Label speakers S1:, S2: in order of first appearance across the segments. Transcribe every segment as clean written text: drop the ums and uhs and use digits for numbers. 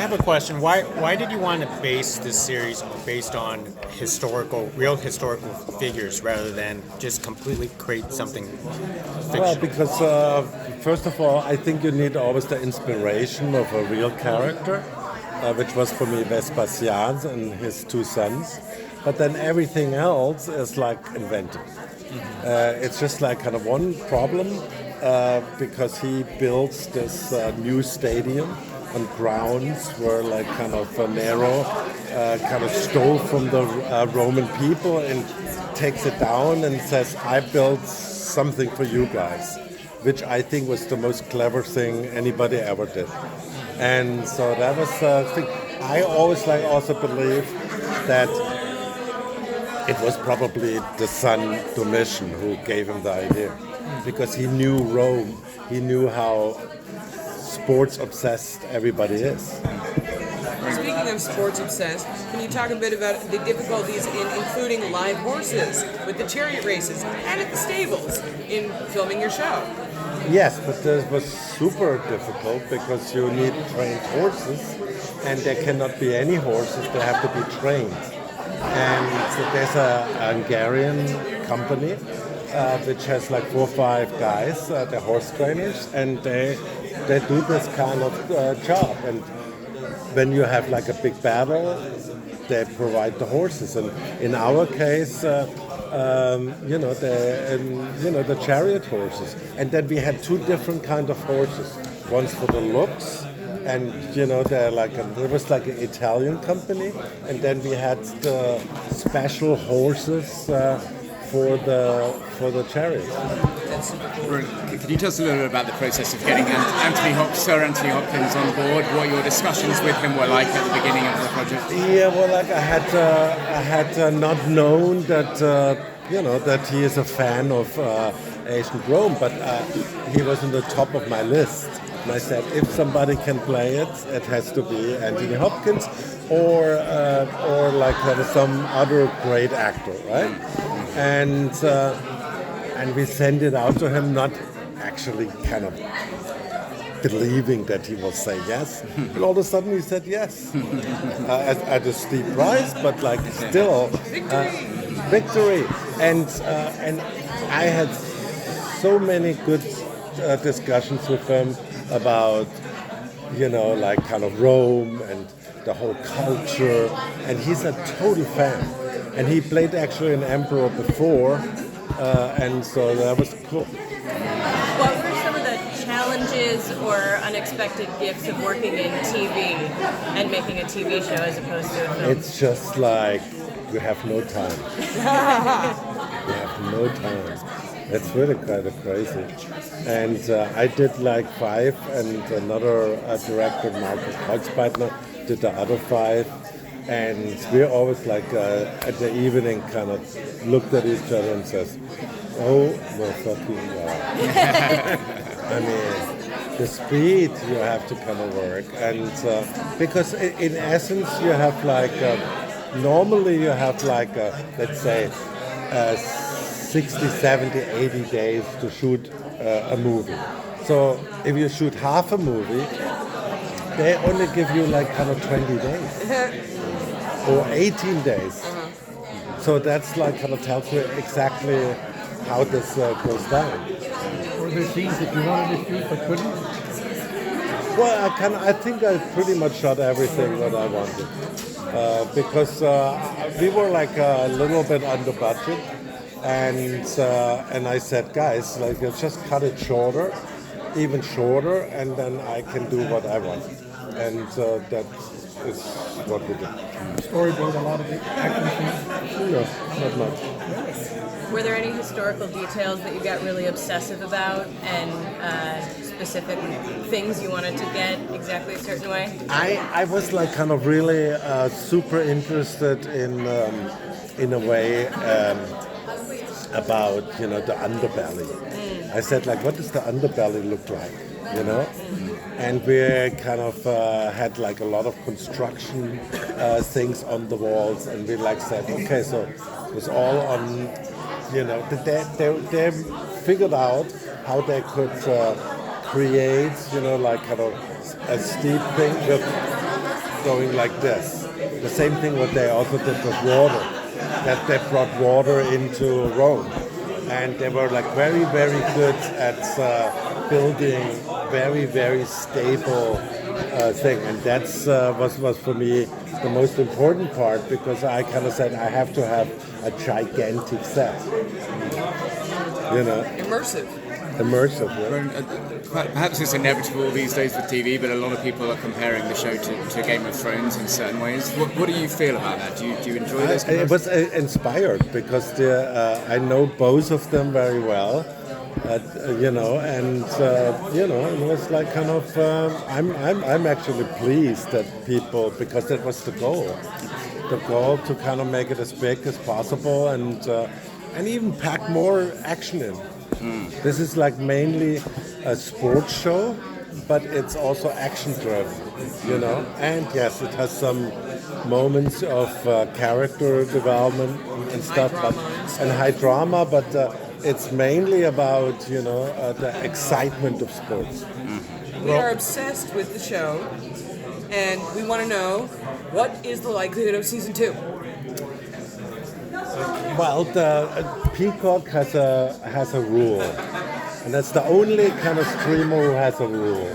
S1: have a question. Why did you want to base this series based on real historical figures rather than just completely create something fictional?
S2: Well, because first of all, I think you need always the inspiration of a real character, which was for me Vespasian and his two sons. But then everything else is like invented. It's just like kind of one problem because he builds this new stadium on grounds where like kind of Nero kind of stole from the Roman people and takes it down and says, I built something for you guys, which I think was the most clever thing anybody ever did. And so that was the thing. I always also believe that it was probably the son Domitian who gave him the idea, because he knew Rome, he knew how sports-obsessed everybody is.
S3: Speaking of sports-obsessed, can you talk a bit about the difficulties in including live horses with the chariot races and at the stables in filming your show?
S2: Yes, but it was super difficult because you need trained horses, and there cannot be any horses, they have to be trained. And so there's a Hungarian company which has like 4 or 5 guys, they're horse trainers, and they do this kind of job. And when you have like a big battle, they provide the horses. And in our case, the chariot horses. And then we had 2 different kind of horses. One's for the looks, and they're like there was like an Italian company, and then we had the special horses for the chariots.
S4: Could you tell us a little bit about the process of getting Sir Anthony Hopkins on board? What your discussions with him were like at the beginning of the project?
S2: Yeah, well, like I had not known that that he is a fan of ancient Rome, but he was on the top of my list. And I said, if somebody can play it, it has to be Anthony Hopkins, or like some other great actor, right? And we sent it out to him, not actually kind of believing that he will say yes. And all of a sudden he said yes, at a steep price, but like still victory. And I had so many good discussions with him about like kind of Rome and the whole culture, and he's a total fan. And he played actually an emperor before, and so that was cool.
S5: What were some of the challenges or unexpected gifts of working in TV and making a TV show as opposed to a film?
S2: It's just like you have no time. You have no time. It's really kind of crazy. And I did like 5, and another director, Markus Holzbeitner, did the other 5. And we're always like at the evening kind of looked at each other and says, oh my fucking God. I mean, the speed you have to kind of work. And because in essence you have like, normally you have like, let's say, 60, 70, 80 days to shoot a movie. So if you shoot half a movie, they only give you like kind of 20 days. Or 18 days. So that's like kind of tells you exactly how this goes down.
S6: Were there scenes that you wanted to shoot but couldn't?
S2: Well, I think I pretty much shot everything that I wanted. Because we were like a little bit under budget. And I said, guys, like just cut it shorter, even shorter, and then I can do what I want. And that is what we did.
S6: Storyboard a lot of the action scenes?
S2: No, not much.
S5: Were there any historical details that you got really obsessive about, and specific things you wanted to get exactly a certain way?
S2: I was like kind of really super interested in a way about the underbelly. I said like, what does the underbelly look like? And we kind of had like a lot of construction things on the walls, and we like said, okay, so it was all on, they figured out how they could create, like kind of a steep thing with going like this. The same thing what they also did with water, that they brought water into Rome. And they were like very, very good at building very, very stable thing. And that's was for me the most important part, because I kind of said I have to have a gigantic set. You know,
S3: Immersive.
S2: yeah.
S4: Perhaps it's inevitable these days with TV, but a lot of people are comparing the show to Game of Thrones in certain ways. What do you feel about that? Do you enjoy this?
S2: It was inspired because I know both of them very well, you know, and you know, it was like kind of. I'm actually pleased that people, because that was the goal to kind of make it as big as possible and even pack more action in. This is like mainly a sports show, but it's also action driven, you know. And yes, it has some moments of character development and stuff, and high drama. But it's mainly about, you know, the excitement of sports.
S3: We are obsessed with the show, and we want to know, what is the likelihood of season 2?
S2: Well, the Peacock has a rule, and that's the only kind of streamer who has a rule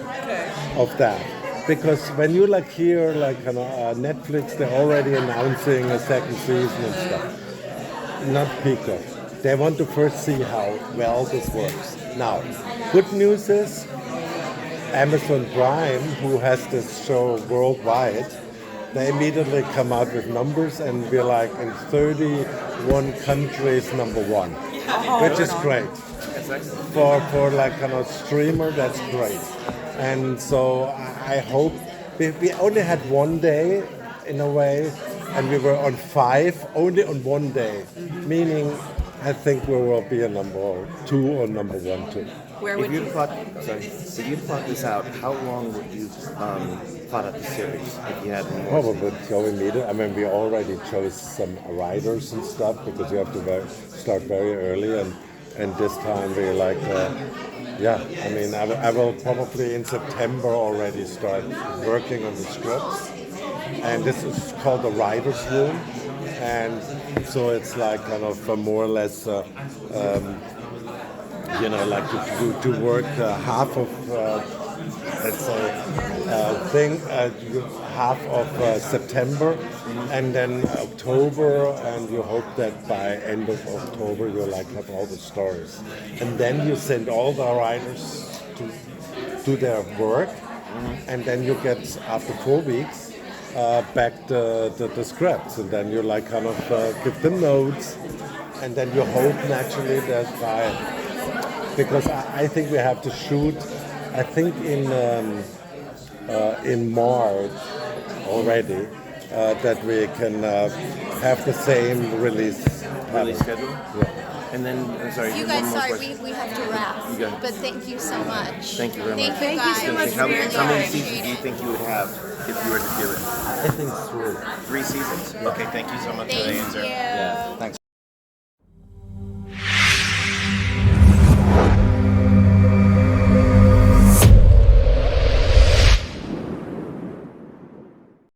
S2: of that. Because when you like hear like Netflix, they're already announcing a second season and stuff. Not Peacock. They want to first see how well this works. Now, good news is Amazon Prime, who has this show worldwide, they immediately come out with numbers, and we're like in 31 countries #1, which is great. For like kind of streamer, that's great. And so I hope we only had one day in a way, and we were on 5 only on one day, meaning I think we will be a #2 or #1 too.
S5: Where would you?
S7: If you plot this out, how long would you plot out the series if you had more?
S2: Probably going meter. I mean, we already chose some writers and stuff, because you have to start very early, and this time we like, I mean, I will probably in September already start working on the scripts, and this is called the writer's room, and so it's like kind of more or less. You know, like to work half of, let's say, half of September, and then October, and you hope that by end of October you like have all the stories, and then you send all the writers to do their work, and then you get after 4 weeks back the scripts, and then you like kind of give them notes, and then you hope naturally that because I think we have to shoot, I think in March already, that we can have the same release
S7: schedule?
S2: Yeah.
S7: And then, I'm sorry,
S8: You
S7: one
S8: guys,
S7: more
S8: sorry,
S7: question.
S8: we have to wrap.
S7: But
S8: thank you so much.
S7: Thank you very much.
S8: Thank you guys.
S5: so much
S7: How
S5: for your
S7: many
S5: time.
S7: seasons do you think you would have if you were to do it?
S2: I think 3.
S7: 3 seasons? Okay, thank you so much for the
S8: Thank
S7: answer.
S8: you.
S7: Thanks.